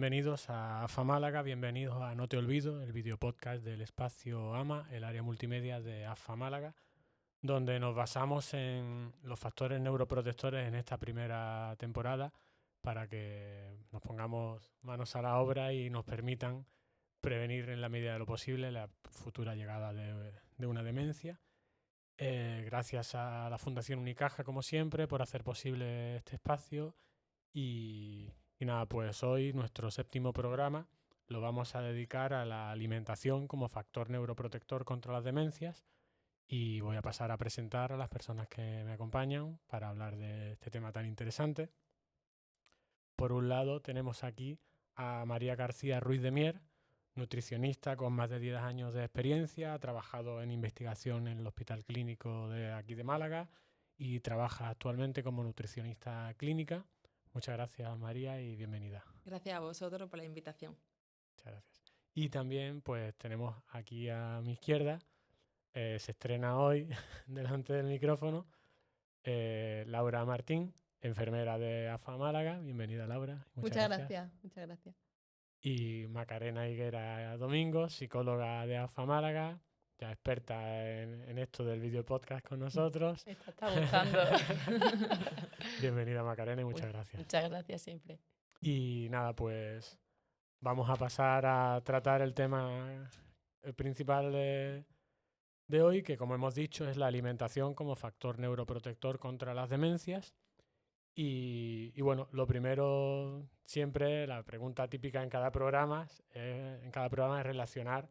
bienvenidos a AFA Málaga, bienvenidos a No Te Olvido, el videopodcast del espacio AMA, el área multimedia de AFA Málaga, donde nos basamos en los factores neuroprotectores en esta primera temporada para que nos pongamos manos a la obra y nos permitan prevenir en la medida de lo posible la futura llegada de una demencia. Gracias a la Fundación Unicaja, como siempre, por hacer posible este espacio y nada, pues hoy nuestro 7º programa lo vamos a dedicar a la alimentación como factor neuroprotector contra las demencias y voy a pasar a presentar a las personas que me acompañan para hablar de este tema tan interesante. Por un lado tenemos aquí a María García Ruiz de Mier, nutricionista con más de 10 años de experiencia, ha trabajado en investigación en el Hospital Clínico de aquí de Málaga y trabaja actualmente como nutricionista clínica. Muchas gracias, María, y bienvenida. Gracias a vosotros por la invitación. Muchas gracias. Y también pues tenemos aquí a mi izquierda, se estrena hoy delante del micrófono, Laura Martín, enfermera de AFA Málaga. Bienvenida, Laura. Muchas gracias. Muchas gracias. Y Macarena Higuera Domingo, psicóloga de AFA Málaga, ya experta en esto del video podcast con nosotros. Esta está gustando. Bienvenida, Macarena, y muchas gracias. Muchas gracias siempre. Y nada, pues vamos a pasar a tratar el tema principal de hoy, que como hemos dicho es la alimentación como factor neuroprotector contra las demencias. Y bueno, lo primero, siempre la pregunta típica en cada programa es relacionar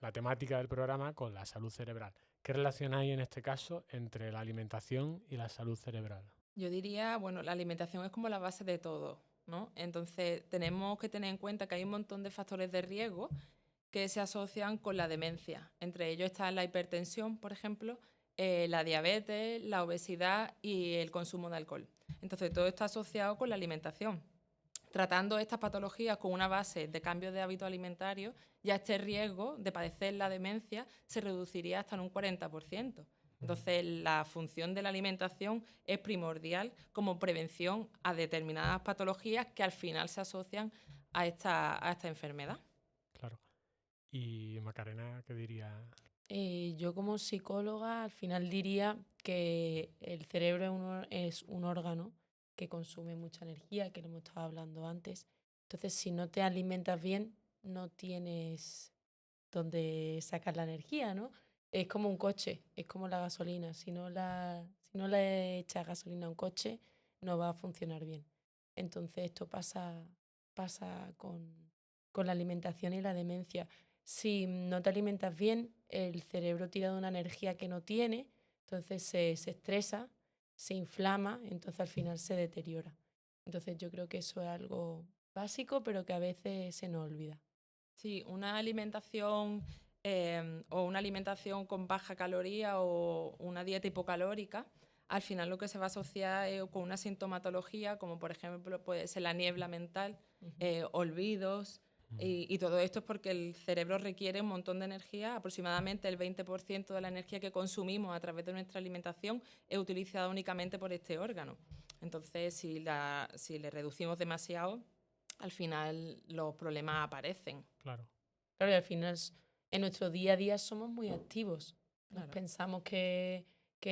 la temática del programa con la salud cerebral. ¿Qué relación hay en este caso entre la alimentación y la salud cerebral? Yo diría, bueno, la alimentación es como la base de todo, ¿no? Entonces tenemos que tener en cuenta que hay un montón de factores de riesgo que se asocian con la demencia. Entre ellos está la hipertensión, por ejemplo, la diabetes, la obesidad y el consumo de alcohol. Entonces todo está asociado con la alimentación. Tratando estas patologías con una base de cambio de hábito alimentario, ya este riesgo de padecer la demencia se reduciría hasta en un 40%. Entonces, la función de la alimentación es primordial como prevención a determinadas patologías que al final se asocian a esta enfermedad. Claro. Y Macarena, ¿qué diría? Yo como psicóloga al final diría que el cerebro es un órgano que consume mucha energía, que lo hemos estado hablando antes. Entonces, si no te alimentas bien, no tienes donde sacar la energía, ¿no? Es como un coche, es como la gasolina. Si no le echas gasolina a un coche, no va a funcionar bien. Entonces esto pasa con la alimentación y la demencia. Si no te alimentas bien, el cerebro tira de una energía que no tiene, entonces se estresa, se inflama, entonces al final se deteriora. Entonces yo creo que eso es algo básico, pero que a veces se nos olvida. Sí, una alimentación o una alimentación con baja caloría o una dieta hipocalórica, al final lo que se va a asociar es con una sintomatología, como por ejemplo puede ser la niebla mental, olvidos, y todo esto es porque el cerebro requiere un montón de energía, aproximadamente el 20% de la energía que consumimos a través de nuestra alimentación es utilizada únicamente por este órgano. Entonces, si le reducimos demasiado, al final los problemas aparecen. Claro. Claro, y al final en nuestro día a día somos muy activos. Nos Claro. pensamos que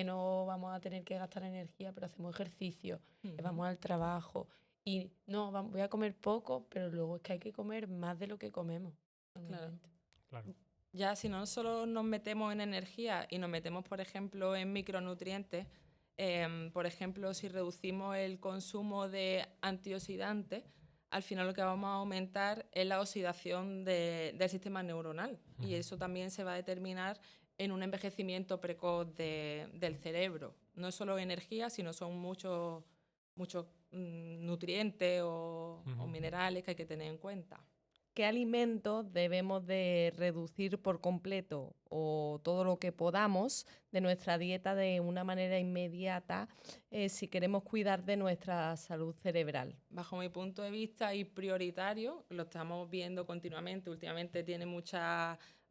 no vamos a tener que gastar energía, pero hacemos ejercicio, vamos al trabajo y no, voy a comer poco, pero luego es que hay que comer más de lo que comemos. Claro. Ya si no solo nos metemos en energía y nos metemos, por ejemplo, en micronutrientes, por ejemplo, si reducimos el consumo de antioxidantes, al final lo que vamos a aumentar es la oxidación del sistema neuronal y eso también se va a determinar en un envejecimiento precoz del cerebro. No es solo energía, sino son muchos nutrientes o minerales que hay que tener en cuenta. ¿Qué alimentos debemos de reducir por completo o todo lo que podamos de nuestra dieta de una manera inmediata si queremos cuidar de nuestra salud cerebral? Bajo mi punto de vista y prioritario, lo estamos viendo continuamente, últimamente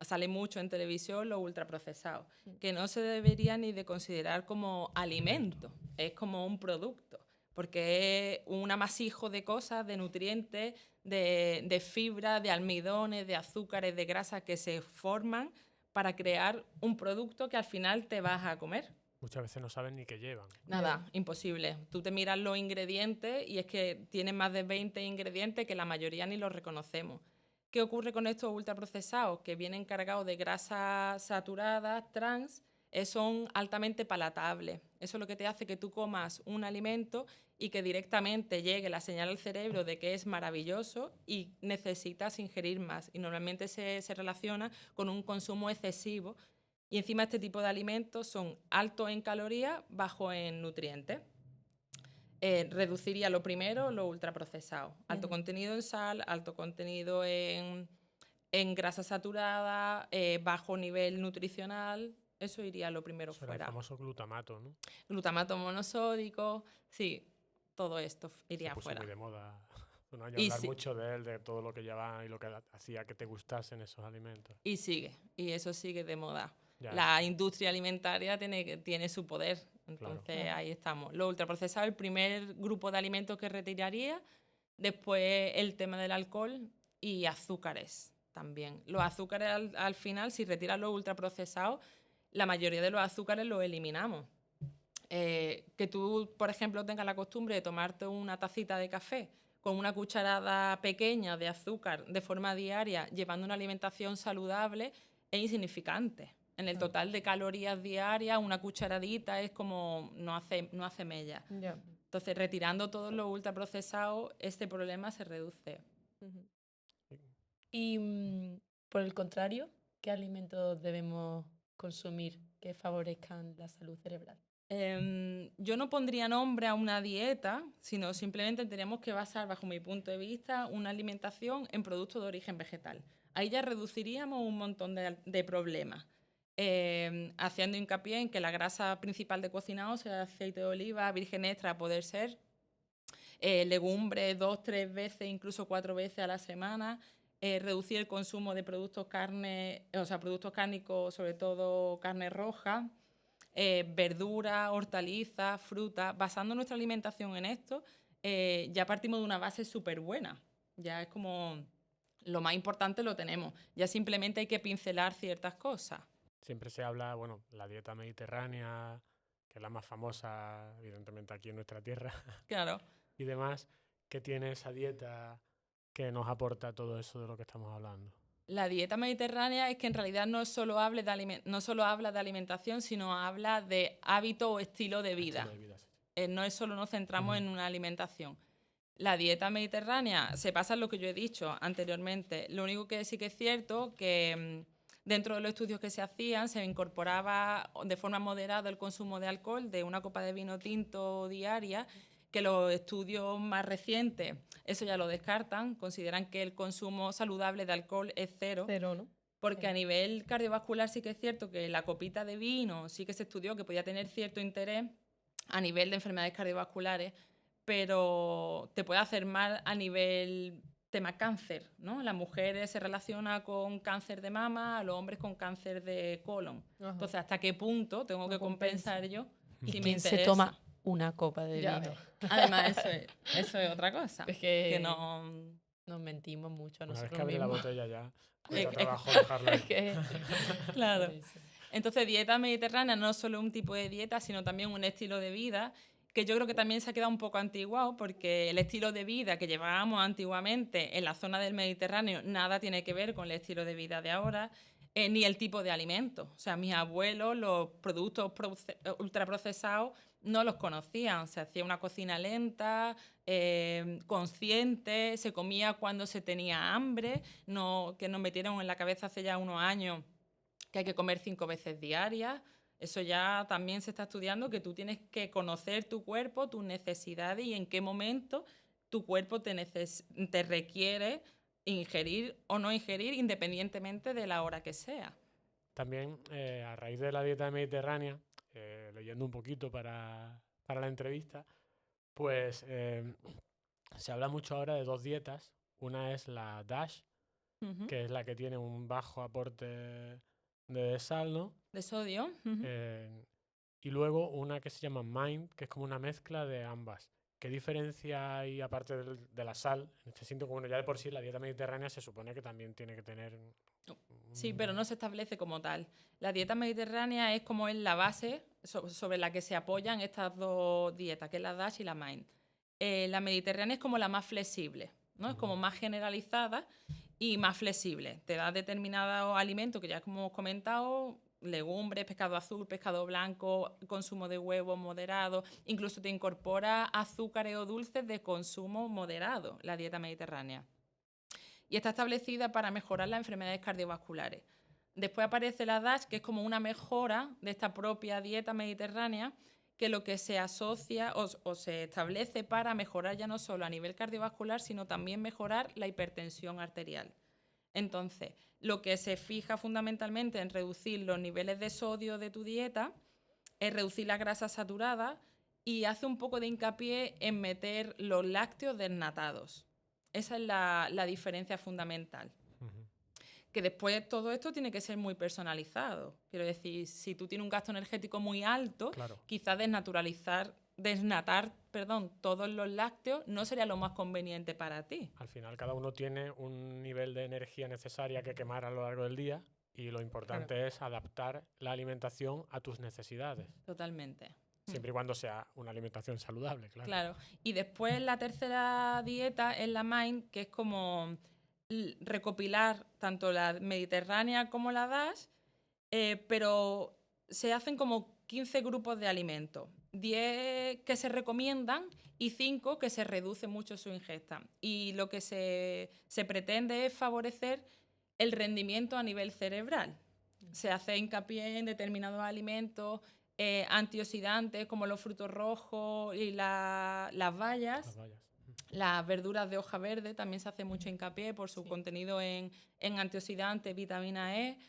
sale mucho en televisión los ultraprocesados, que no se debería ni de considerar como alimento, es como un producto. porque es un amasijo de cosas, de nutrientes, de fibra, de almidones, de azúcares, de grasas que se forman para crear un producto que al final te vas a comer. Muchas veces no saben ni qué llevan. Nada, imposible. Tú te miras los ingredientes y es que tienen más de 20 ingredientes que la mayoría ni los reconocemos. ¿Qué ocurre con estos ultraprocesados? Que vienen cargados de grasas saturadas, trans, son altamente palatables. Eso es lo que te hace que tú comas un alimento y que directamente llegue la señal al cerebro de que es maravilloso y necesitas ingerir más. Y normalmente se relaciona con un consumo excesivo. Y encima este tipo de alimentos son altos en calorías, bajos en nutrientes. Reduciría lo primero, lo ultraprocesado. Alto contenido en sal, alto contenido en grasa saturada, bajo nivel nutricional. Eso iría lo primero Eso era el fuera. famoso glutamato, ¿no? Glutamato monosódico, sí, todo esto iría Se puso fuera. muy de moda. Bueno, hay que Y hablar sí. mucho de él, de todo lo que llevaba y lo que hacía que te gustasen esos alimentos. Y sigue, y eso sigue de moda. Ya, La industria alimentaria tiene su poder, entonces Claro. ahí estamos. Lo ultraprocesado, el primer grupo de alimentos que retiraría, después el tema del alcohol y azúcares también. Los azúcares al final, si retiras los ultraprocesados, la mayoría de los azúcares los eliminamos. Que tú, por ejemplo, tengas la costumbre de tomarte una tacita de café con una cucharada pequeña de azúcar de forma diaria, llevando una alimentación saludable, es insignificante. En el total de calorías diarias, una cucharadita es como no hace mella. Ya. Entonces, retirando todos los ultraprocesados, este problema se reduce. Ujú. Y por el contrario, ¿qué alimentos debemos consumir que favorezcan la salud cerebral? Yo no pondría nombre a una dieta, sino simplemente tenemos que basar, bajo mi punto de vista, una alimentación en productos de origen vegetal. Ahí ya reduciríamos un montón de problemas, haciendo hincapié en que la grasa principal de cocinado sea aceite de oliva, virgen extra, a poder ser, legumbres 2, 3 veces, incluso 4 veces a la semana, reducir el consumo de productos productos cárnicos, sobre todo carne roja, verduras, hortalizas, frutas. Basando nuestra alimentación en esto, ya partimos de una base súper buena. Ya es como lo más importante lo tenemos. Ya simplemente hay que pincelar ciertas cosas. Siempre se habla, bueno, la dieta mediterránea, que es la más famosa, evidentemente, aquí en nuestra tierra, Claro. y demás, que tiene esa dieta que nos aporta todo eso de lo que estamos hablando. La dieta mediterránea es que en realidad no solo habla de alimentación, sino habla de hábito o estilo de vida. Estilo de vida, sí. No es solo nos centramos en una alimentación. La dieta mediterránea se basa en lo que yo he dicho anteriormente. Lo único que sí que es cierto que dentro de los estudios que se hacían se incorporaba de forma moderada el consumo de alcohol, de una copa de vino tinto diaria, que los estudios más recientes eso ya lo descartan, consideran que el consumo saludable de alcohol es cero. Cero, ¿no? Porque Sí. a nivel cardiovascular sí que es cierto que la copita de vino sí que se estudió que podía tener cierto interés a nivel de enfermedades cardiovasculares, pero te puede hacer mal a nivel tema cáncer, ¿no? Las mujeres se relaciona con cáncer de mama, a los hombres con cáncer de colon. Ajá. Entonces, ¿hasta qué punto tengo No que compensa. compensar yo? ¿Y si me quién se interesa? toma una copa de Ya vino? ves. Además, eso es otra cosa. Es que Que no... nos mentimos mucho a Una vez nosotros que abre la mismos. botella ya, Es- cuesta es- trabajo dejarla ahí. Es que- Claro. por eso. Entonces, dieta mediterránea no es solo un tipo de dieta, sino también un estilo de vida que yo creo que también se ha quedado un poco antiguado, porque el estilo de vida que llevábamos antiguamente en la zona del Mediterráneo nada tiene que ver con el estilo de vida de ahora, ni el tipo de alimentos. O sea, mis abuelos los productos ultraprocesados no los conocían. Se hacía una cocina lenta, consciente, se comía cuando se tenía hambre, no, que nos metieron en la cabeza hace ya unos años que hay que comer 5 veces diarias. Eso ya también se está estudiando, que tú tienes que conocer tu cuerpo, tus necesidades y en qué momento tu cuerpo te requiere ingerir o no ingerir, independientemente de la hora que sea. También, a raíz de la dieta mediterránea, leyendo un poquito para la entrevista, pues se habla mucho ahora de dos dietas. Una es la DASH, Ujú. que es la que tiene un bajo aporte de sal, ¿no? De sodio. Ujú. Y luego una que se llama MIND, que es como una mezcla de ambas, ¿qué diferencia hay aparte de la sal? En este sentido, bueno, ya de por sí la dieta mediterránea se supone que también tiene que tener... Sí, pero no se establece como tal. La dieta mediterránea es como la base sobre la que se apoyan estas dos dietas, que es la DASH y la MIND. La mediterránea es como la más flexible, ¿no? Es como más generalizada y más flexible. Te da determinados alimentos que ya como hemos comentado, legumbres, pescado azul, pescado blanco, consumo de huevos moderado, incluso te incorpora azúcares o dulces de consumo moderado, la dieta mediterránea. Y está establecida para mejorar las enfermedades cardiovasculares. Después aparece la DASH, que es como una mejora de esta propia dieta mediterránea, que lo que se asocia o se establece para mejorar ya no solo a nivel cardiovascular, sino también mejorar la hipertensión arterial. Entonces, lo que se fija fundamentalmente en reducir los niveles de sodio de tu dieta es reducir la grasa saturada y hace un poco de hincapié en meter los lácteos desnatados. Esa es la diferencia fundamental. Que después todo esto tiene que ser muy personalizado. Quiero decir, si tú tienes un gasto energético muy alto, Claro. quizás desnatar todos los lácteos no sería lo más conveniente para ti. Al final cada uno tiene un nivel de energía necesaria que quemar a lo largo del día y lo importante es adaptar la alimentación a tus necesidades. Totalmente. Siempre y cuando sea una alimentación saludable, claro. Claro. Y después la tercera dieta es la MIND, que es como recopilar tanto la mediterránea como la DASH, pero se hacen como 15 grupos de alimentos, 10 que se recomiendan y 5 que se reduce mucho su ingesta. Y lo que se pretende es favorecer el rendimiento a nivel cerebral. Se hace hincapié en determinados alimentos antioxidantes como los frutos rojos y las bayas. Las verduras de hoja verde también se hace mucho hincapié por su contenido en antioxidantes, vitamina E.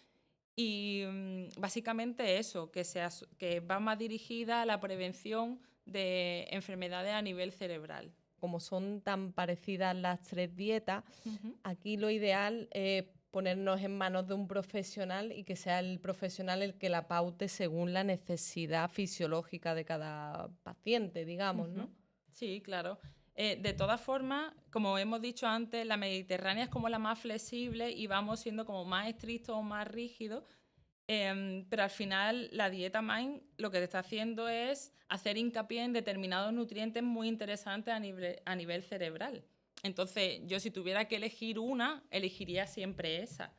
Y básicamente eso, que va más dirigida a la prevención de enfermedades a nivel cerebral. Como son tan parecidas las tres dietas, aquí lo ideal es ponernos en manos de un profesional y que sea el profesional el que la paute según la necesidad fisiológica de cada paciente, digamos, ¿no? Sí, claro. De todas formas, como hemos dicho antes, la mediterránea es como la más flexible y vamos siendo como más estrictos o más rígidos, pero al final la dieta MIND lo que te está haciendo es hacer hincapié en determinados nutrientes muy interesantes a nivel cerebral. Entonces, yo si tuviera que elegir una, elegiría siempre esa.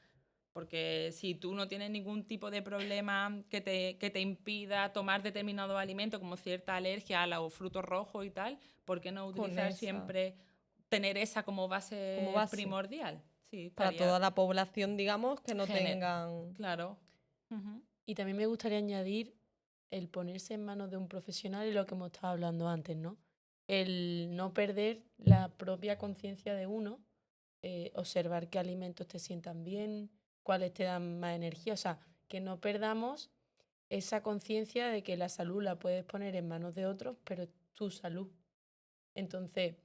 Porque si tú no tienes ningún tipo de problema que te impida tomar determinados alimentos, como cierta alergia a los frutos rojos y tal, ¿por qué no utilizar siempre, tener esa como base primordial? Sí, para toda la población, digamos, que no tengan... Claro. Y también me gustaría añadir el ponerse en manos de un profesional y lo que hemos estado hablando antes, ¿no? El no perder la propia conciencia de uno, observar qué alimentos te sientan bien, cuáles te dan más energía, o sea, que no perdamos esa conciencia de que la salud la puedes poner en manos de otros, pero tu salud. Entonces,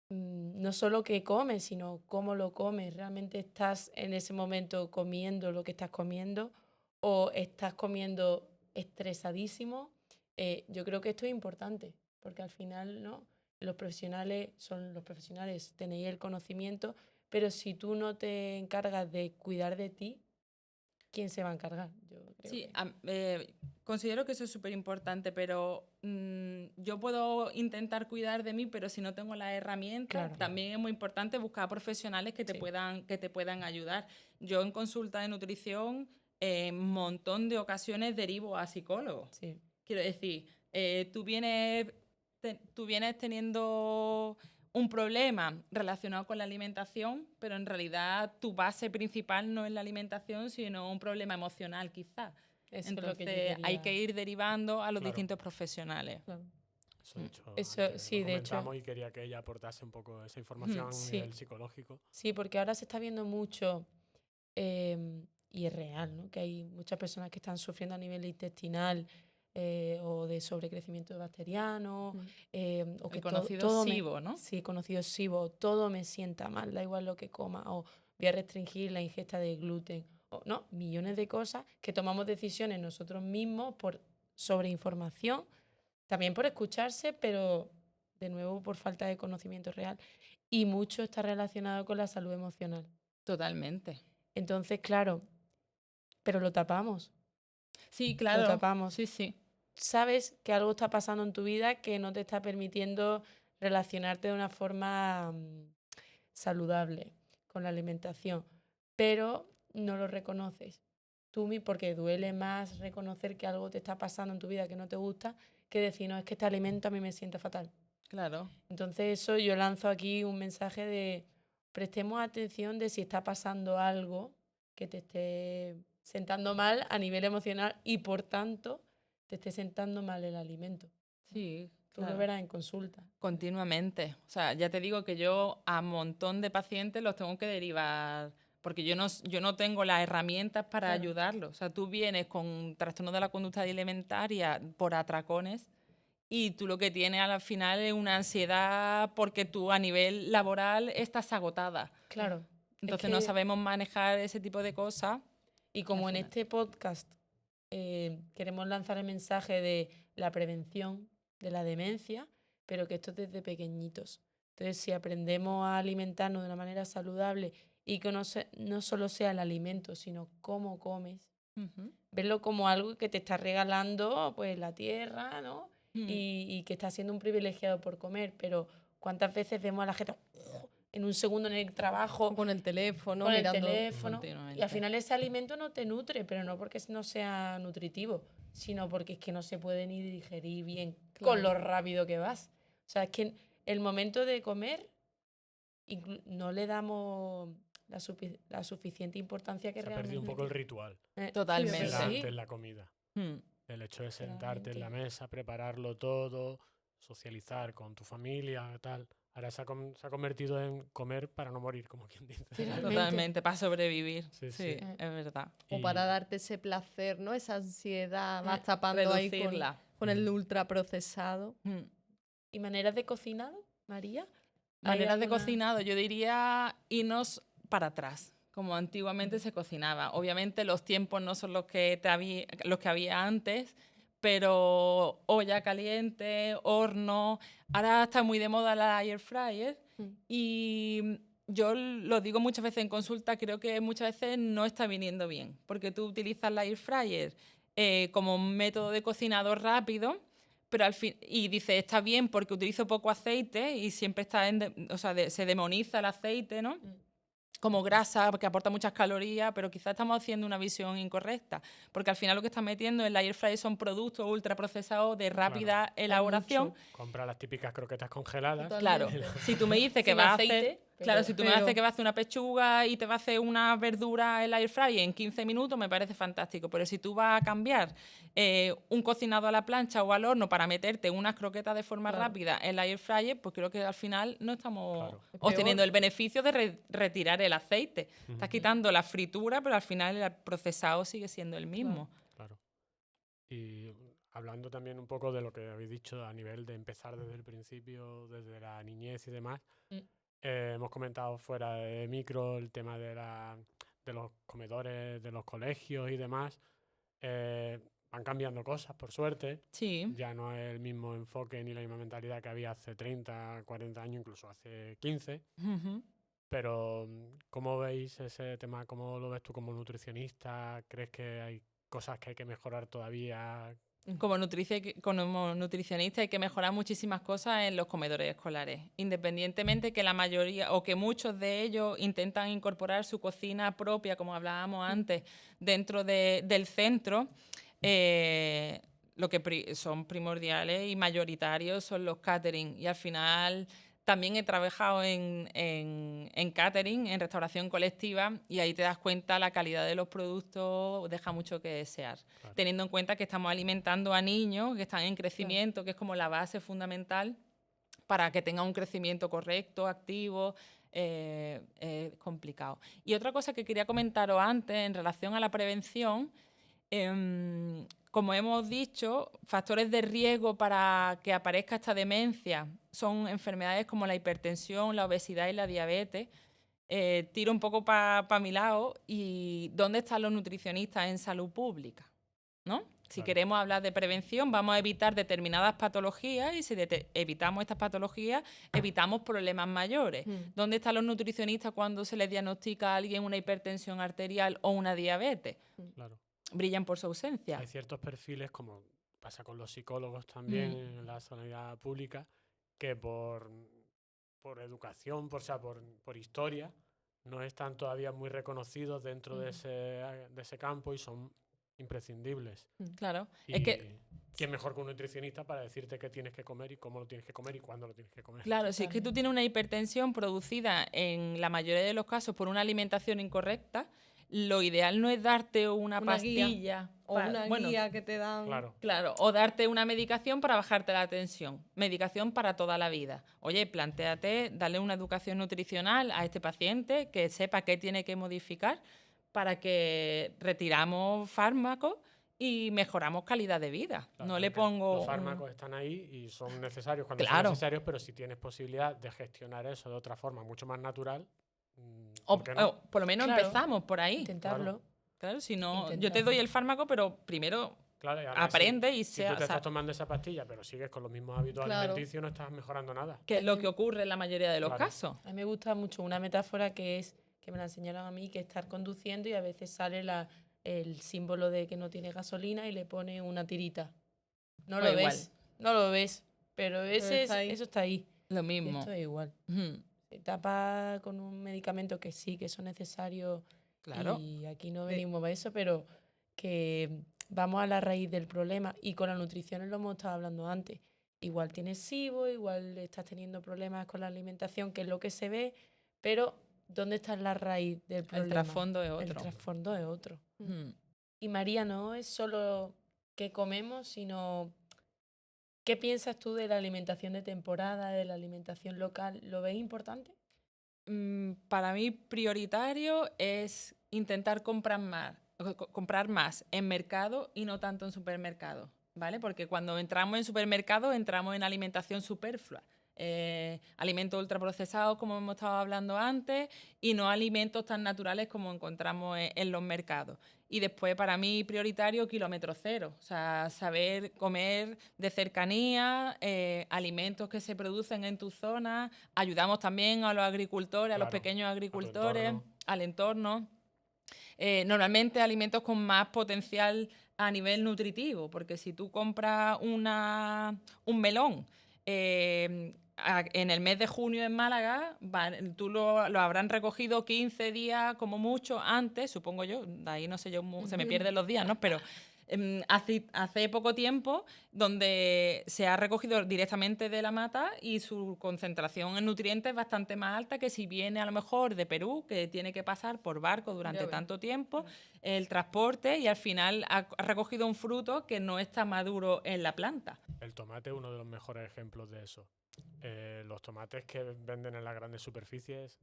no solo qué comes, sino cómo lo comes. ¿Realmente estás en ese momento comiendo lo que estás comiendo o estás comiendo estresadísimo? Yo creo que esto es importante, porque al final, ¿no? Los profesionales son los profesionales, tenéis el conocimiento, pero si tú no te encargas de cuidar de ti, ¿quién se va a encargar? Yo creo sí, considero que eso es súper importante, pero yo puedo intentar cuidar de mí, pero si no tengo las herramientas, también es muy importante buscar profesionales que te puedan ayudar. Yo en consulta de nutrición, en un montón de ocasiones derivo a psicólogos. Sí. Quiero decir, tú vienes teniendo un problema relacionado con la alimentación, pero en realidad tu base principal no es la alimentación, sino un problema emocional quizás. Entonces hay que ir derivando a los distintos profesionales. Claro. Eso sí, de hecho. Y quería que ella aportase un poco esa información a nivel psicológico. Sí, porque ahora se está viendo mucho, y es real, ¿no? Que hay muchas personas que están sufriendo a nivel intestinal, o de sobrecrecimiento bacteriano, o que conocido SIBO, ¿no? Sí, conocido SIBO, todo me sienta mal, da igual lo que coma, o voy a restringir la ingesta de gluten, o no, millones de cosas que tomamos decisiones nosotros mismos por sobreinformación, también por escucharse, pero de nuevo por falta de conocimiento real, y mucho está relacionado con la salud emocional. Totalmente. Entonces, claro, pero lo tapamos, Sí, lo claro. tapamos. Sí, sí. Sabes que algo está pasando en tu vida que no te está permitiendo relacionarte de una forma saludable con la alimentación, pero no lo reconoces. Porque duele más reconocer que algo te está pasando en tu vida que no te gusta que decir, no, es que este alimento a mí me siente fatal. Claro. Entonces eso yo lanzo aquí un mensaje de prestemos atención de si está pasando algo que te esté sentando mal a nivel emocional y por tanto te esté sentando mal el alimento. Sí, Tú lo claro. verás en consulta. Continuamente. O sea, ya te digo que yo a un montón de pacientes los tengo que derivar porque yo no tengo las herramientas para Claro. ayudarlos. O sea, tú vienes con trastorno de la conducta alimentaria por atracones y tú lo que tienes al final es una ansiedad porque tú a nivel laboral estás agotada. Claro. Entonces no sabemos manejar ese tipo de cosas. Y como al en final. este podcast queremos lanzar el mensaje de la prevención de la demencia, pero que esto es desde pequeñitos. Entonces, si aprendemos a alimentarnos de una manera saludable y que no solo sea el alimento, sino cómo comes, Ujú. verlo como algo que te está regalando pues la tierra, ¿no? Mm. Y que estás siendo un privilegiado por comer, pero ¿cuántas veces vemos a la gente en un segundo en el trabajo, Con el teléfono, con el mirando. teléfono? Y Continuamente. al final ese alimento no te nutre, pero no porque no sea nutritivo, sino porque es que no se puede ni digerir bien con lo rápido que vas. O sea, es que el momento de comer no le damos la suficiente importancia que Se ha realmente perdido un poco el tiene. ritual Totalmente. Sí, de sí. de la comida. Mm. El hecho de sentarte en la Literalmente. mesa, prepararlo todo, socializar con tu familia, tal. Ahora se ha convertido en comer para no morir, como quien dice. Literalmente. Totalmente, para sobrevivir. Sí, Sí, sí. es verdad. O para darte ese placer, ¿no? Esa ansiedad, vas Eh, tapando ahí Reducirla. con el ultraprocesado. Mm. ¿Y maneras de cocinado, María? ¿Hay Maneras de alguna? cocinado, yo diría irnos para atrás, como antiguamente se cocinaba. Obviamente los tiempos no son los que había antes, pero olla caliente, horno. Ahora está muy de moda la air fryer y yo lo digo muchas veces en consulta, creo que muchas veces no está viniendo bien, porque tú utilizas la air fryer como un método de cocinado rápido, pero al fin, y dice, está bien porque utilizo poco aceite y siempre está se demoniza el aceite, ¿no? Como grasa, que aporta muchas calorías, pero quizás estamos haciendo una visión incorrecta, porque al final lo que están metiendo en la air fryer son productos ultraprocesados de rápida elaboración. Compra las típicas croquetas congeladas. Claro, si tú me dices que Sin vas a aceite, hacer, pero- claro, si tú me haces que vas a hacer una pechuga y te vas a hacer una verdura en la air fryer en 15 minutos, me parece fantástico. Pero si tú vas a cambiar un cocinado a la plancha o al horno para meterte unas croquetas de forma rápida en la air fryer, pues creo que al final no estamos obteniendo el beneficio de retirar el aceite. Estás quitando la fritura, pero al final el procesado sigue siendo el mismo. Claro. Y hablando también un poco de lo que habéis dicho a nivel de empezar desde el principio, desde la niñez y demás, hemos comentado fuera de micro el tema de los comedores, de los colegios y demás. Van cambiando cosas, por suerte. Sí. Ya no es el mismo enfoque ni la misma mentalidad que había hace 30, 40 años, incluso hace 15. Ujú. Pero, ¿cómo veis ese tema? ¿Cómo lo ves tú como nutricionista? ¿Crees que hay cosas que hay que mejorar todavía? Como nutricionista hay que mejorar muchísimas cosas en los comedores escolares, independientemente que la mayoría o que muchos de ellos intentan incorporar su cocina propia, como hablábamos antes, dentro del centro. Lo que son primordiales y mayoritarios son los catering, y al final también he trabajado en catering, en restauración colectiva, y ahí te das cuenta la calidad de los productos deja mucho que desear. Claro. Teniendo en cuenta que estamos alimentando a niños que están en crecimiento, que es como la base fundamental para que tengan un crecimiento correcto, activo. Es complicado. Y otra cosa que quería comentaros antes en relación a la prevención, como hemos dicho, factores de riesgo para que aparezca esta demencia son enfermedades como la hipertensión, la obesidad y la diabetes. Tiro un poco para mi lado, y ¿dónde están los nutricionistas en salud pública? ¿No? Si Claro. queremos hablar de prevención, vamos a evitar determinadas patologías y si evitamos estas patologías, evitamos problemas mayores. ¿Dónde están los nutricionistas cuando se les diagnostica a alguien una hipertensión arterial o una diabetes? Claro. Brillan por su ausencia. Hay ciertos perfiles, como pasa con los psicólogos también en la sanidad pública, que por educación, por historia, no están todavía muy reconocidos dentro de ese campo y son imprescindibles. Claro. Y Es que, ¿quién mejor que un nutricionista para decirte qué tienes que comer y cómo lo tienes que comer y cuándo lo tienes que comer? claro, si es que tú tienes una hipertensión producida en la mayoría de los casos por una alimentación incorrecta, lo ideal no es darte una guía. pastilla O una guía que te dan. Claro. Claro, o darte una medicación para bajarte la tensión. Medicación para toda la vida. Oye, plantéate, darle una educación nutricional a este paciente que sepa qué tiene que modificar para que retiramos fármacos y mejoramos calidad de vida. Claro, No le porque pongo los fármacos están ahí y son necesarios cuando Claro. son necesarios, pero si tienes posibilidad de gestionar eso de otra forma mucho más natural, o, ¿por qué no? o por lo menos Claro. empezamos por ahí. Intentarlo. Claro, si no, yo te Intentarlo. doy el fármaco, pero primero Claro, y además, aprende y si tú te sea, estás tomando esa pastilla, pero sigues con los mismos hábitos Claro. alimenticios, no estás mejorando nada. que es lo que ocurre en la mayoría de los Claro. casos. A mí me gusta mucho una metáfora que me la enseñaron a mí, que es estar conduciendo y a veces sale el símbolo de que no tiene gasolina y le pone una tirita. No Pues lo igual. ves, no lo ves, pero está ahí. eso está ahí. Lo Y mismo. esto es igual. Ujú. Se tapa con un medicamento que sí, que son necesarios Claro. y aquí no venimos a eso, pero que vamos a la raíz del problema y con la nutrición lo hemos estado hablando antes. Igual tienes SIBO, igual estás teniendo problemas con la alimentación, que es lo que se ve, pero ¿dónde está la raíz del problema? El trasfondo es El otro. trasfondo es otro. Ujú. Y María, no es solo qué comemos, sino qué piensas tú de la alimentación de temporada, de la alimentación local. ¿Lo ves importante? Para mí prioritario es intentar comprar más en mercado y no tanto en supermercado, ¿vale? Porque cuando entramos en supermercado entramos en alimentación superflua. Alimentos ultraprocesados, como hemos estado hablando antes, y no alimentos tan naturales como encontramos en los mercados. Y después, para mí, prioritario, kilómetro cero. O sea, saber comer de cercanía, alimentos que se producen en tu zona. Ayudamos también a los agricultores, a los Claro, pequeños a tu agricultores, entorno. al entorno. Normalmente alimentos con más potencial a nivel nutritivo, porque si tú compras un melón en el mes de junio en Málaga, tú lo habrán recogido 15 días como mucho antes, supongo yo, de ahí no sé yo, se me pierden los días, ¿no? Pero hace poco tiempo, donde se ha recogido directamente de la mata y su concentración en nutrientes es bastante más alta que si viene a lo mejor de Perú, que tiene que pasar por barco durante tanto tiempo, el transporte, y al final ha recogido un fruto que no está maduro en la planta. El tomate es uno de los mejores ejemplos de eso. Los tomates que venden en las grandes superficies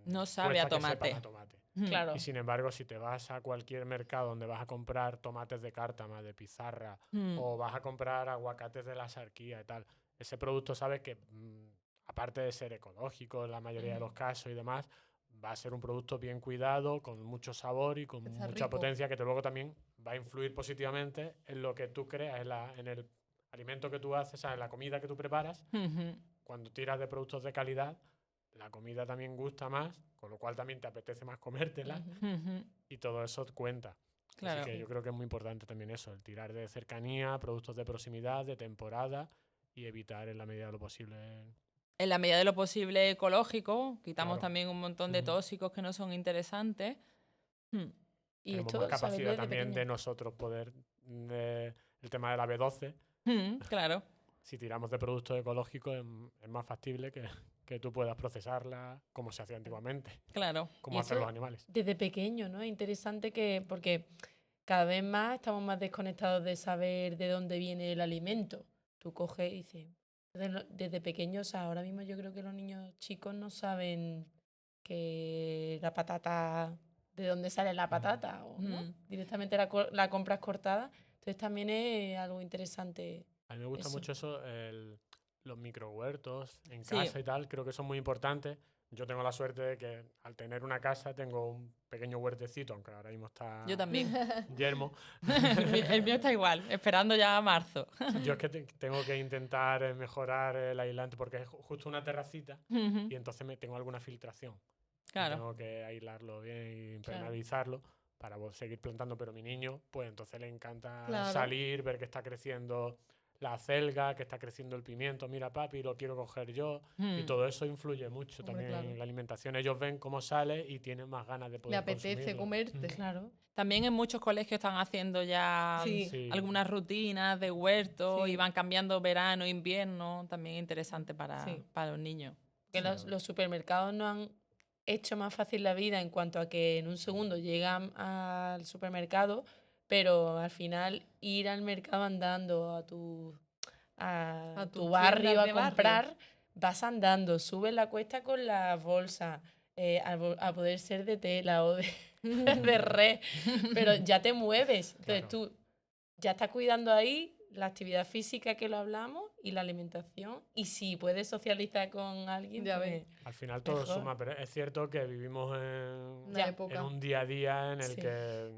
No sabe a cuesta que tomate. sepan a tomate. Claro. Y sin embargo, si te vas a cualquier mercado donde vas a comprar tomates de cártama, de pizarra, o vas a comprar aguacates de la Sarquía y tal, ese producto sabes que, aparte de ser ecológico en la mayoría de los casos y demás, va a ser un producto bien cuidado, con mucho sabor y con Está mucha rico. potencia, que luego también va a influir positivamente en lo que tú creas, en el alimento que tú haces, en la comida que tú preparas. Cuando tiras de productos de calidad, la comida también gusta más, con lo cual también te apetece más comértela, y todo eso cuenta. Claro. Así que yo creo que es muy importante también eso, el tirar de cercanía, productos de proximidad, de temporada, y evitar en la medida de lo posible. En la medida de lo posible ecológico, quitamos Claro. también un montón de tóxicos que no son interesantes. Y Tenemos esto, más ¿sabes? capacidad Desde también pequeño. de nosotros poder, el tema de la B12, Claro. si tiramos de productos ecológicos es más factible que tú puedas procesarla como se hacía antiguamente, Claro. como Y hacen eso los animales. desde pequeño, ¿no? Es interesante porque cada vez más estamos más desconectados de saber de dónde viene el alimento. Tú coges y dices, desde pequeños, o sea, ahora mismo yo creo que los niños chicos no saben que la patata, de dónde sale la patata, o ¿no? Directamente la compras cortada. Entonces también es algo interesante. A mí me gusta Eso. mucho eso, los microhuertos en Sí. casa y tal, creo que son muy importantes, Yo tengo la suerte de que al tener una casa tengo un pequeño huertecito, aunque ahora mismo está Yo también. yermo. El mío está igual, esperando ya a marzo. Yo es que tengo que intentar mejorar el aislante porque es justo una terracita y entonces tengo alguna filtración. Claro. Tengo que aislarlo bien y impermeabilizarlo para seguir plantando. Pero a mi niño, pues entonces le encanta salir, ver que está creciendo la acelga, que está creciendo el pimiento. Mira, papi, lo quiero coger yo. Y todo eso influye mucho también en la alimentación. Ellos ven cómo sale y tienen más ganas de poder Le apetece consumirlo. comerte. Claro. También en muchos colegios están haciendo ya Sí. algunas rutinas de huerto y van cambiando verano, invierno. También interesante para los niños. Que los supermercados nos han hecho más fácil la vida en cuanto a que en un segundo llegan al supermercado, pero al final ir al mercado andando a tu barrio a comprar, vas andando, subes la cuesta con las bolsas, a poder ser de tela o de red, pero ya te mueves. Entonces tú ya estás cuidando ahí la actividad física que lo hablamos y la alimentación, y si puedes socializar con alguien, pues al final todo mejor. suma, pero es cierto que vivimos en época. un día a día en el que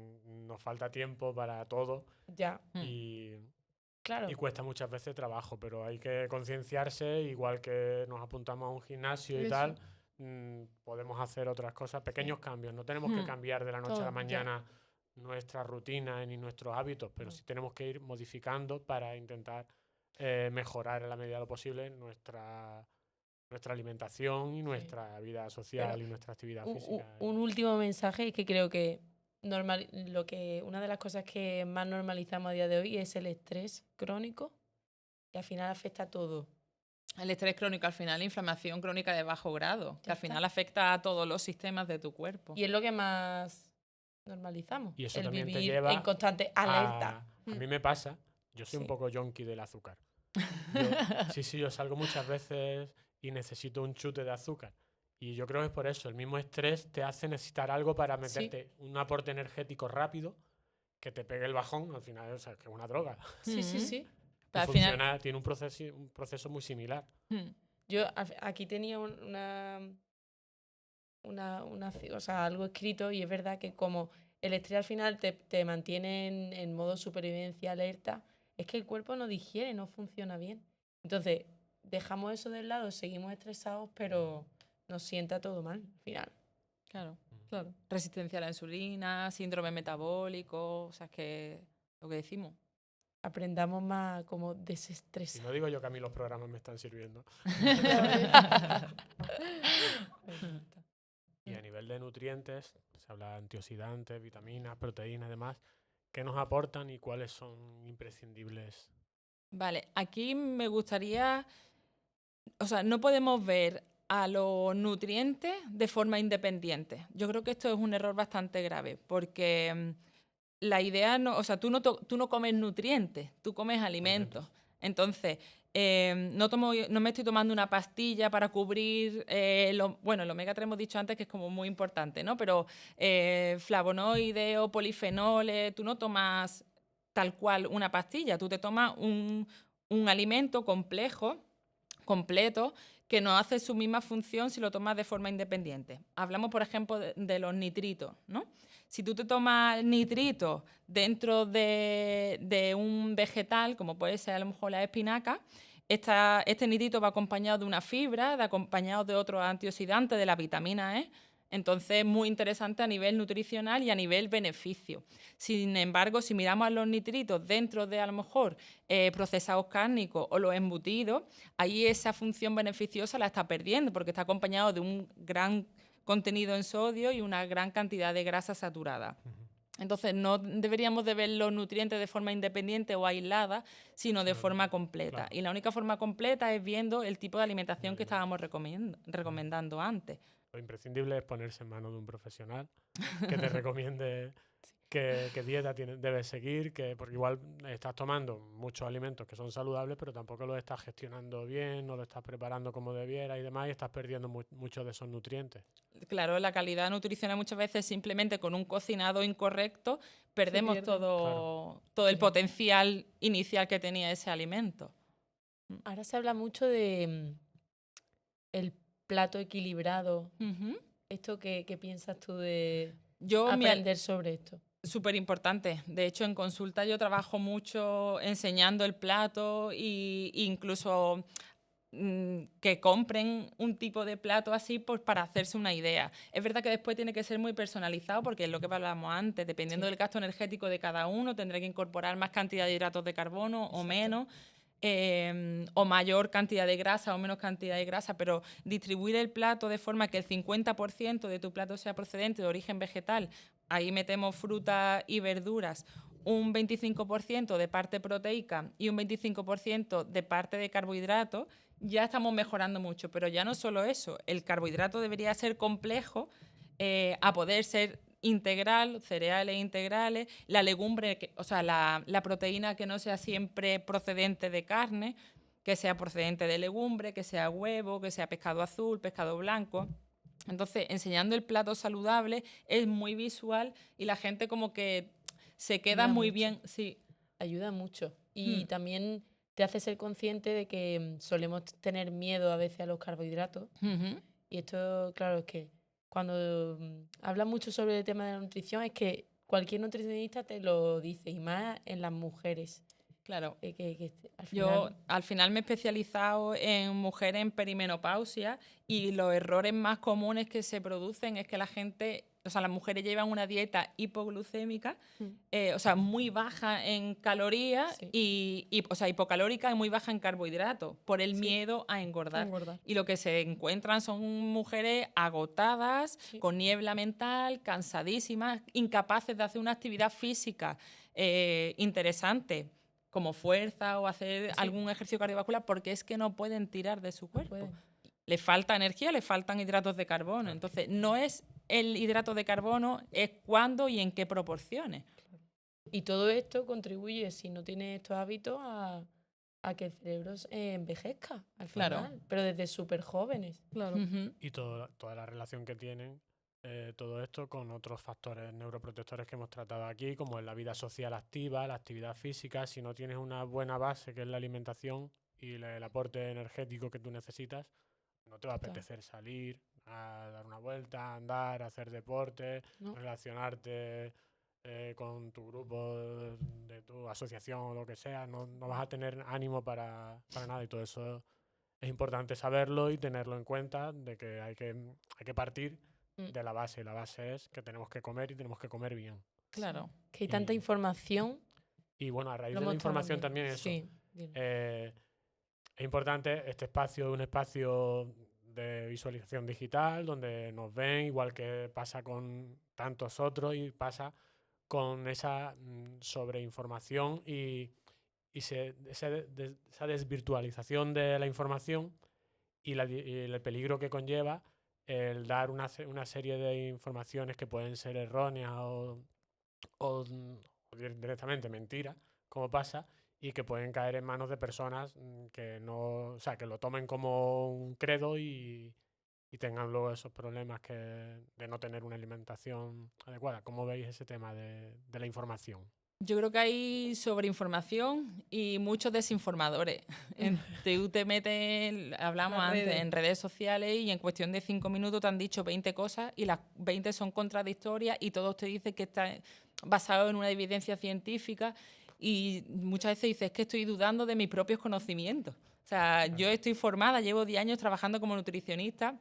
nos falta tiempo para todo y cuesta muchas veces trabajo, pero hay que concienciarse, igual que nos apuntamos a un gimnasio y tal, podemos hacer otras cosas, pequeños cambios, no tenemos que cambiar de la noche a la mañana nuestra rutina ni nuestros hábitos, pero sí tenemos que ir modificando para intentar mejorar en la medida de lo posible nuestra alimentación y nuestra vida social y nuestra actividad física. Un último mensaje es que creo que una de las cosas que más normalizamos a día de hoy es el estrés crónico, que al final afecta a todo. El estrés crónico al final, la inflamación crónica de bajo grado, que al final afecta a todos los sistemas de tu cuerpo. Y es lo que más normalizamos. Y eso el también vivir te lleva en constante alerta. A mí me pasa, yo soy un poco yonki del azúcar. Yo salgo muchas veces y necesito un chute de azúcar. Y yo creo que es por eso, el mismo estrés te hace necesitar algo para meterte un aporte energético rápido que te pegue el bajón, al final, o sea, que es una droga. Sí. Al final tiene un proceso muy similar. Yo aquí tenía algo escrito, y es verdad que como el estrés al final te mantiene en modo supervivencia, alerta, es que el cuerpo no digiere, no funciona bien. Entonces, dejamos eso de lado, seguimos estresados, pero nos sienta todo mal al final. Claro. Resistencia a la insulina, síndrome metabólico, o sea, es que lo que decimos. Aprendamos más como desestresar. Y no digo yo que a mí los programas me están sirviendo. Y a nivel de nutrientes, se habla de antioxidantes, vitaminas, proteínas y demás. ¿Qué nos aportan y cuáles son imprescindibles? Vale, aquí me gustaría... O sea, no podemos ver a los nutrientes de forma independiente. Yo creo que esto es un error bastante grave, porque la idea no... O sea, tú no comes nutrientes, tú comes alimentos. Entonces, no me estoy tomando una pastilla para cubrir... el omega 3 hemos dicho antes que es como muy importante, ¿no? Pero flavonoides o polifenoles, tú no tomas tal cual una pastilla, tú te tomas un alimento completo, que no hace su misma función si lo tomas de forma independiente. Hablamos, por ejemplo, de los nitritos, ¿no? Si tú te tomas nitritos dentro de un vegetal, como puede ser a lo mejor la espinaca, este nitrito va acompañado de una fibra, acompañado de otros antioxidantes, de la vitamina E. Entonces, es muy interesante a nivel nutricional y a nivel beneficio. Sin embargo, si miramos a los nitritos dentro de, a lo mejor, procesados cárnicos o los embutidos, ahí esa función beneficiosa la está perdiendo porque está acompañado de un gran contenido en sodio y una gran cantidad de grasa saturada. Entonces, no deberíamos de ver los nutrientes de forma independiente o aislada, sino de forma completa. Claro. Y la única forma completa es viendo el tipo de alimentación que estábamos recomendando antes. Lo imprescindible es ponerse en manos de un profesional que te recomiende qué dieta debes seguir, porque igual estás tomando muchos alimentos que son saludables, pero tampoco los estás gestionando bien, no lo estás preparando como debiera y demás, y estás perdiendo muchos de esos nutrientes. Claro, la calidad nutricional muchas veces simplemente con un cocinado incorrecto perdemos todo el potencial inicial que tenía ese alimento. Ahora se habla mucho de el plato equilibrado. Ujú. ¿Esto qué piensas tú de Yo, aprender sobre esto? súper importante. De hecho, en consulta yo trabajo mucho enseñando el plato e incluso que compren un tipo de plato así pues para hacerse una idea. Es verdad que después tiene que ser muy personalizado porque es lo que hablábamos antes, dependiendo del gasto energético de cada uno, tendré que incorporar más cantidad de hidratos de carbono o menos. O mayor cantidad de grasa o menos cantidad de grasa, pero distribuir el plato de forma que el 50% de tu plato sea procedente de origen vegetal, ahí metemos frutas y verduras, un 25% de parte proteica y un 25% de parte de carbohidratos, ya estamos mejorando mucho. Pero ya no solo eso, el carbohidrato debería ser complejo a poder ser integral, cereales integrales, la legumbre, o sea, la proteína que no sea siempre procedente de carne, que sea procedente de legumbre, que sea huevo, que sea pescado azul, pescado blanco. Entonces, enseñando el plato saludable es muy visual y la gente como que se queda Ayuda muy mucho. bien. Sí. Ayuda mucho. Y también te hace ser consciente de que solemos tener miedo a veces a los carbohidratos. Ujú. Y esto, claro, es que cuando hablas mucho sobre el tema de la nutrición, es que cualquier nutricionista te lo dice, y más en las mujeres. Claro. Al Yo final, al final me he especializado en mujeres en perimenopausia y los errores más comunes que se producen es que la gente, o sea, las mujeres llevan una dieta hipoglucémica, o sea, muy baja en calorías Sí. o sea, hipocalórica y muy baja en carbohidratos por el Sí. miedo a engordar. Engordar. Y lo que se encuentran son mujeres agotadas, Sí. con niebla mental, cansadísimas, incapaces de hacer una actividad física interesante, como fuerza o hacer algún ejercicio cardiovascular, porque es que no pueden tirar de su cuerpo. pueden. Le falta energía, le faltan hidratos de carbono. Entonces, no es el hidrato de carbono, es cuándo y en qué proporciones. Y todo esto contribuye, si no tienes estos hábitos, a que el cerebro envejezca al Claro. final, pero desde súper jóvenes. Claro. Ujú. Y toda la relación que tienen todo esto con otros factores neuroprotectores que hemos tratado aquí, como en la vida social activa, la actividad física. Si no tienes una buena base, que es la alimentación y el aporte energético que tú necesitas, no te va a Total. apetecer salir a dar una vuelta, andar, hacer deporte, ¿No? relacionarte con tu grupo de tu asociación o lo que sea. No vas a tener ánimo para nada, y todo eso es importante saberlo y tenerlo en cuenta, de que hay que partir de la base. Y la base es que tenemos que comer y tenemos que comer bien. Claro. Que hay tanta Y- información. Y bueno, a raíz Lo de la hemos estado información viendo. también eso. Sí, dime. Es importante este espacio, un espacio de visualización digital donde nos ven, igual que pasa con tantos otros y pasa con esa sobreinformación y esa desvirtualización de la información y el peligro que conlleva el dar una serie de informaciones que pueden ser erróneas o directamente mentiras, como pasa, y que pueden caer en manos de personas que no, o sea, que lo tomen como un credo y tengan luego esos problemas de no tener una alimentación adecuada. ¿Cómo veis ese tema de la información? Yo creo que hay sobreinformación y muchos desinformadores. Tú te metes, hablamos Las antes, redes. en redes sociales y en cuestión de 5 minutos te han dicho 20 cosas y las 20 son contradictorias y todos te dicen que está basado en una evidencia científica y muchas veces dices, es que estoy dudando de mis propios conocimientos. O sea, yo estoy formada, llevo 10 años trabajando como nutricionista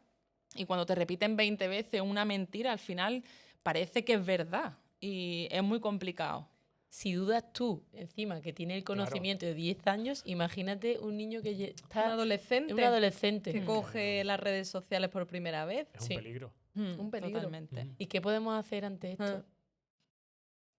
y cuando te repiten 20 veces una mentira, al final parece que es verdad y es muy complicado. Si dudas tú, encima, que tiene el conocimiento de 10 años, imagínate un niño que Un está... adolescente Un adolescente. que coge las redes sociales por primera vez. Es un Sí. peligro. Un peligro. Totalmente. Mm. ¿Y qué podemos hacer ante esto? Ah.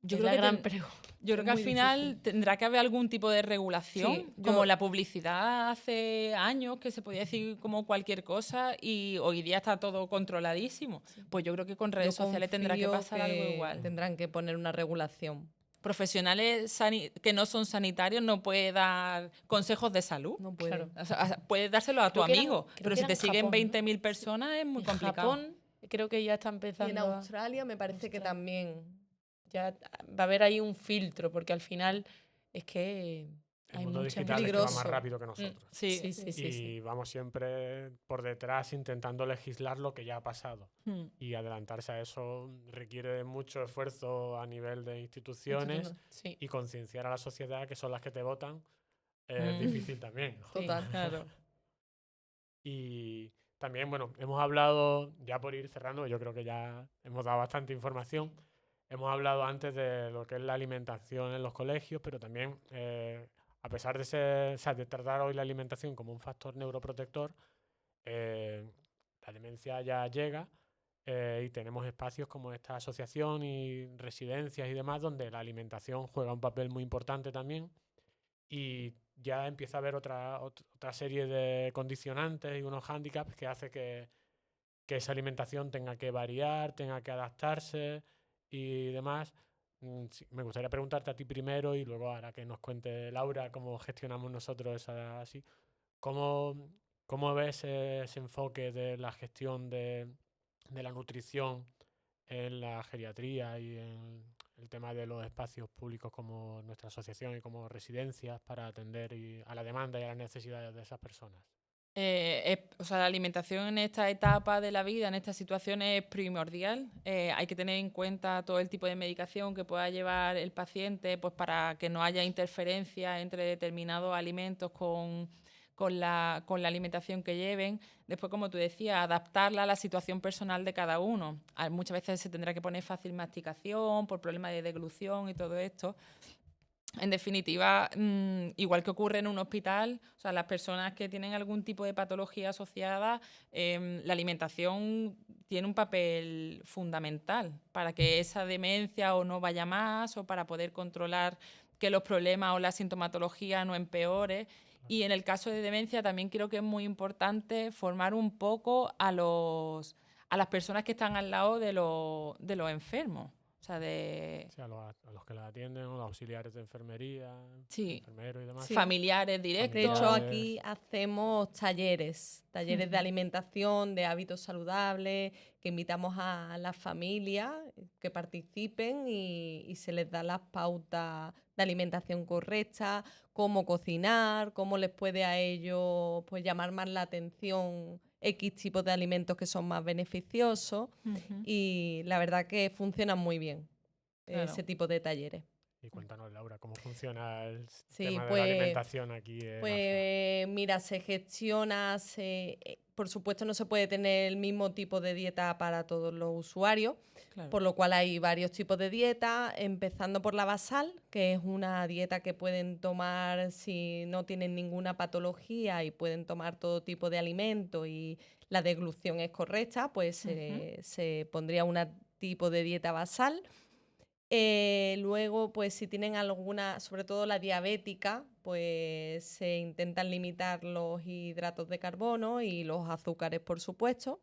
Yo Es creo la que gran pregunta. Yo creo que al muy final difícil. tendrá que haber algún tipo de regulación, Sí, como la publicidad hace años, que se podía decir como cualquier cosa y hoy día está todo controladísimo. Pues yo creo que con redes Yo sociales tendrá que confío pasar algo igual. Tendrán que poner una regulación. Profesionales que no son sanitarios no puede dar consejos de salud. No puede. Claro. O sea, puedes dárselo a tu Creo que eran- amigo, creo pero que si era te en siguen Japón, ¿no? 20.000 personas es muy En complicado. Japón creo que ya está Y en empezando a... Australia me parece que Ostras. también. Ya va a haber ahí un filtro, porque al final es que el Hay mundo mucha digital es que va más peligroso. rápido que nosotros. Sí. Sí, sí, sí, Y sí. vamos siempre por detrás intentando legislar lo que ya ha pasado. Mm. Y adelantarse a eso requiere de mucho esfuerzo a nivel de Esto instituciones sí. y concienciar a la sociedad, que son las que te votan, es Mm. difícil también. Sí. Total. Claro. Y también, bueno, hemos hablado, ya por ir cerrando, yo creo que ya hemos dado bastante información. Hemos hablado antes de lo que es la alimentación en los colegios, pero también, a pesar de ser, o sea, de tratar hoy la alimentación como un factor neuroprotector, eh, la demencia ya llega, y tenemos espacios como esta asociación y residencias y demás, donde la alimentación juega un papel muy importante también, y ya empieza a haber otra serie de condicionantes y unos hándicaps que hace que esa alimentación tenga que variar, tenga que adaptarse y demás. Sí, me gustaría preguntarte a ti primero y luego ahora que nos cuente Laura cómo gestionamos nosotros esa así. ¿Cómo, cómo ves ese enfoque de la gestión de la nutrición en la geriatría y en el tema de los espacios públicos como nuestra asociación y como residencias para atender a la demanda y a las necesidades de esas personas? O sea, la alimentación en esta etapa de la vida, en estas situaciones, es primordial. Hay que tener en cuenta todo el tipo de medicación que pueda llevar el paciente, pues para que no haya interferencia entre determinados alimentos con la alimentación que lleven. Después, como tú decías, adaptarla a la situación personal de cada uno. Muchas veces se tendrá que poner fácil masticación por problemas de deglución y todo esto. En definitiva, igual que ocurre en un hospital, o sea, las personas que tienen algún tipo de patología asociada, la alimentación tiene un papel fundamental para que esa demencia o no vaya más o para poder controlar que los problemas o la sintomatología no empeore. Y en el caso de demencia también creo que es muy importante formar un poco a las personas que están al lado de los enfermos. O sea, Sí, a los que la atienden, los auxiliares de enfermería, sí, enfermeros y demás. Sí. familiares De directos. hecho, Familiares. aquí hacemos talleres de Ujú. alimentación, de hábitos saludables, que invitamos a las familias que participen y se les da las pautas de alimentación correcta, cómo cocinar, cómo les puede a ellos pues, llamar más la atención X tipos de alimentos que son más beneficiosos. Ujú. Y la verdad que funcionan muy bien Claro. ese tipo de talleres. Y cuéntanos, Laura, cómo funciona el Sí, tema de la pues alimentación aquí en AFA. Pues mira, se gestiona, por supuesto no se puede tener el mismo tipo de dieta para todos los usuarios, Claro. por lo cual hay varios tipos de dieta, empezando por la basal, que es una dieta que pueden tomar si no tienen ninguna patología y pueden tomar todo tipo de alimento y la deglución es correcta, pues se pondría un tipo de dieta basal. Luego, pues si tienen alguna, sobre todo la diabética, pues se intentan limitar los hidratos de carbono y los azúcares, por supuesto.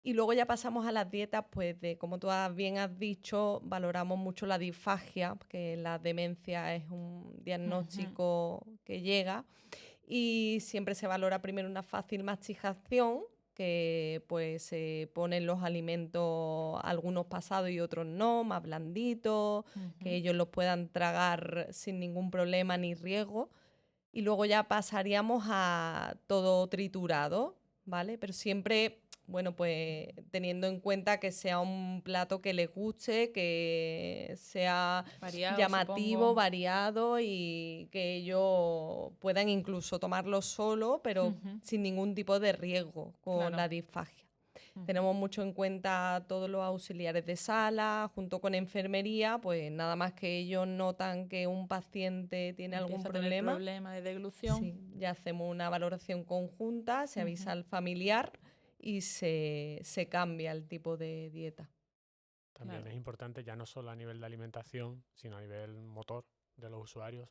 Y luego ya pasamos a las dietas, pues de, como tú bien has dicho, valoramos mucho la disfagia, que la demencia es un diagnóstico que llega. Y siempre se valora primero una fácil masticación, que pues se ponen los alimentos, algunos pasados y otros no, más blanditos, que ellos los puedan tragar sin ningún problema ni riesgo. Y luego ya pasaríamos a todo triturado, ¿vale? Pero siempre, bueno, pues teniendo en cuenta que sea un plato que les guste, que sea Variado, llamativo, supongo. variado y que ellos puedan incluso tomarlo solo, pero Ujú. sin ningún tipo de riesgo con Claro. la disfagia. Ujú. Tenemos mucho en cuenta todos los auxiliares de sala, junto con enfermería, pues nada más que ellos notan que un paciente tiene algún Empieza a tener problema, problema de deglución. sí, ya hacemos una valoración conjunta, se avisa Ujú. al familiar y se cambia el tipo de dieta. También Claro. es importante, ya no solo a nivel de alimentación, sino a nivel motor de los usuarios,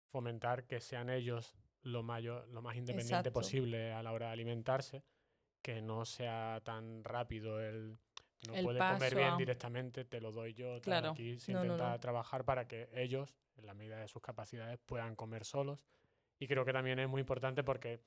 fomentar que sean ellos lo más independiente Exacto. posible a la hora de alimentarse, que no sea tan rápido no El puede comer paso bien a- directamente, te lo doy yo, tal. Claro. Aquí se No, no, intenta no. trabajar para que ellos, en la medida de sus capacidades, puedan comer solos. Y creo que también es muy importante porque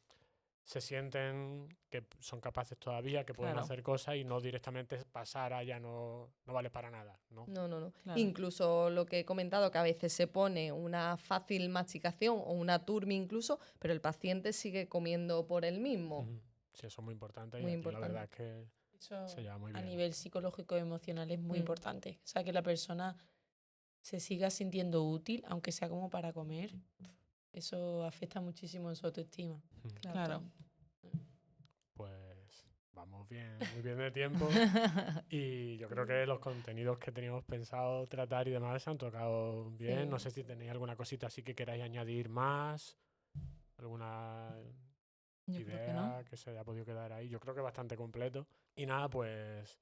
se sienten que son capaces todavía, que pueden Claro. hacer cosas y no directamente pasar a ya no vale para nada, ¿no? No. Claro. Incluso lo que he comentado, que a veces se pone una fácil masticación o una turmi incluso, pero el paciente sigue comiendo por él mismo. Ujú. Sí, eso es muy importante Muy y aquí la importante. verdad es que Eso se lleva muy a bien. nivel psicológico y emocional es muy Mm. importante. O sea, que la persona se siga sintiendo útil, aunque sea como para comer, eso afecta muchísimo en su autoestima. Ujú. Claro. Pues vamos bien, muy bien de tiempo y yo creo que los contenidos que teníamos pensado tratar y demás se han tocado bien. Sí. No sé si tenéis alguna cosita así que queráis añadir más, alguna Yo creo que no. idea que se haya podido quedar ahí. Yo creo que bastante completo. Y nada, pues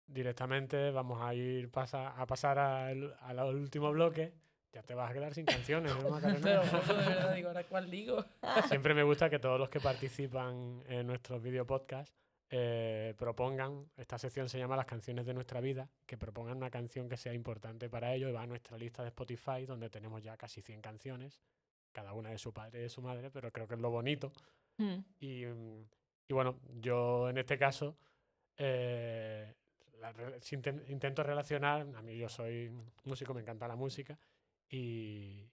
directamente vamos a ir a pasar al último bloque. Ya te vas a quedar sin canciones, ¿no, Macarena? Te lo juro, de verdad, digo, ¿ahora cuál digo? Siempre me gusta que todos los que participan en nuestros videopodcasts propongan, esta sección se llama Las canciones de nuestra vida, que propongan una canción que sea importante para ellos y va a nuestra lista de Spotify, donde tenemos ya casi 100 canciones, cada una de su padre y de su madre, pero creo que es lo bonito. Mm. Y bueno, yo en este caso intento relacionar, a mí yo soy músico, me encanta la música y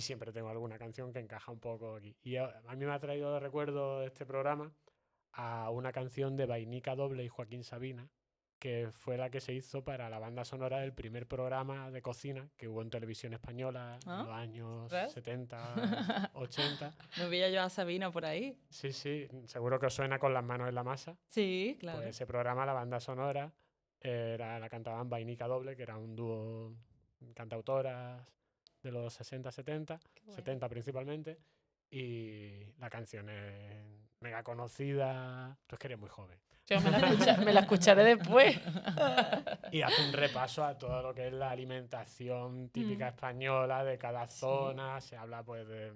siempre tengo alguna canción que encaja un poco aquí. Y a mí me ha traído de recuerdo este programa a una canción de Vainica Doble y Joaquín Sabina, que fue la que se hizo para la banda sonora del primer programa de cocina que hubo en televisión española en los años ¿Ostras? 70, 80. No veía yo a Sabina por ahí. Sí, seguro que os suena Con las manos en la masa. Sí, claro. Pues ese programa, la banda sonora, la cantaban Vainica Doble, que era un dúo cantautoras de los 60, 70, bueno. 70 principalmente, y la canción es mega conocida. Tú es que eres muy joven. Yo me la escucharé después. Y hace un repaso a todo lo que es la alimentación típica española de cada zona. Se habla pues de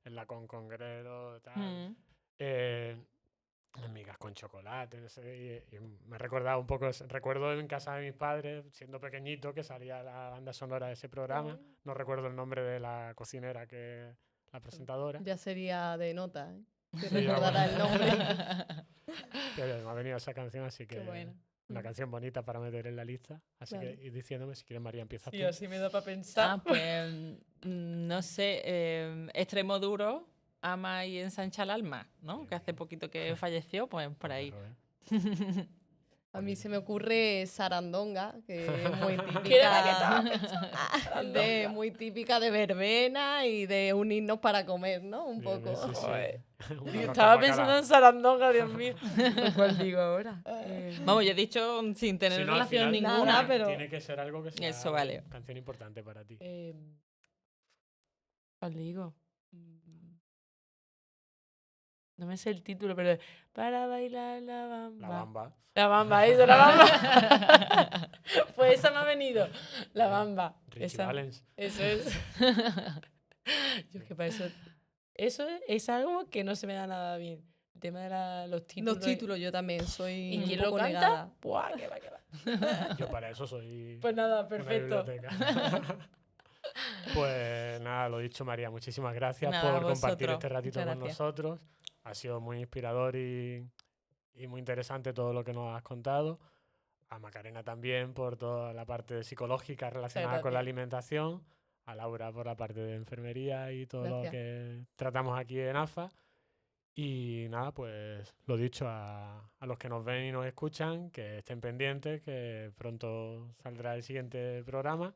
el lacón congrero, tal. Mm. Migas con chocolate, no sé, y me recordaba un poco, recuerdo en casa de mis padres, siendo pequeñito, que salía la banda sonora de ese programa. No recuerdo el nombre de la cocinera, la presentadora. Ya sería de nota, ¿eh? Si Sí, ya, recordará el nombre. Pero me ha venido esa canción, así que Qué bueno. una canción bonita para meter en la lista. Así Claro. que ir diciéndome, si quieres, María, empiezas Sí, tú. así me da para pensar. Pues no sé, Extremo Duro, Ama y ensancha el alma, ¿no? Bien, Que hace poquito que falleció, pues por ahí. A mí se me ocurre Sarandonga, que es muy ¿Qué era la que típica, muy típica de verbena y de unirnos para comer, ¿no? Un Bien, poco. sí, sí. Joder. Un Digo, arroz estaba con pensando bacalao. en Sarandonga, Dios mío. ¿Cuál digo ahora? Vamos, yo he dicho sin tener Si no, al relación final, ninguna, nada, pero- tiene que ser algo que sea Eso vale. canción importante para ti. ¿Cuál digo? No me sé el título, pero para bailar la bamba. La bamba. La bamba, eso, la bamba. Pues esa me ha venido. La bamba. Richie Esa. Valens. Eso es. Yo es que para eso. Eso es algo que no se me da nada bien. El tema de los títulos. Los títulos yo también soy ¿Y un quién lo poco canta? negada. Buah, qué va. Yo para eso soy Pues nada, una perfecto. biblioteca. Pues nada, lo dicho, María, muchísimas gracias Nada, por compartir vosotros. este ratito Muchas con gracias. nosotros. Ha sido muy inspirador y muy interesante todo lo que nos has contado. A Macarena también por toda la parte psicológica relacionada con la gracias. alimentación. A Laura por la parte de enfermería y todo lo Gracias. que tratamos aquí en AFA. Y nada, pues lo dicho a los que nos ven y nos escuchan, que estén pendientes, que pronto saldrá el siguiente programa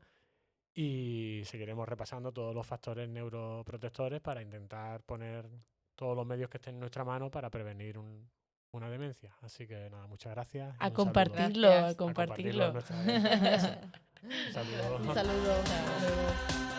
y seguiremos repasando todos los factores neuroprotectores para intentar poner todos los medios que estén en nuestra mano para prevenir una demencia. Así que nada, muchas gracias. y A un saludo. compartirlo, Gracias. a A compartirlo en compartirlo. nuestras redes sociales. Un saludo. Un saludo. Hasta luego.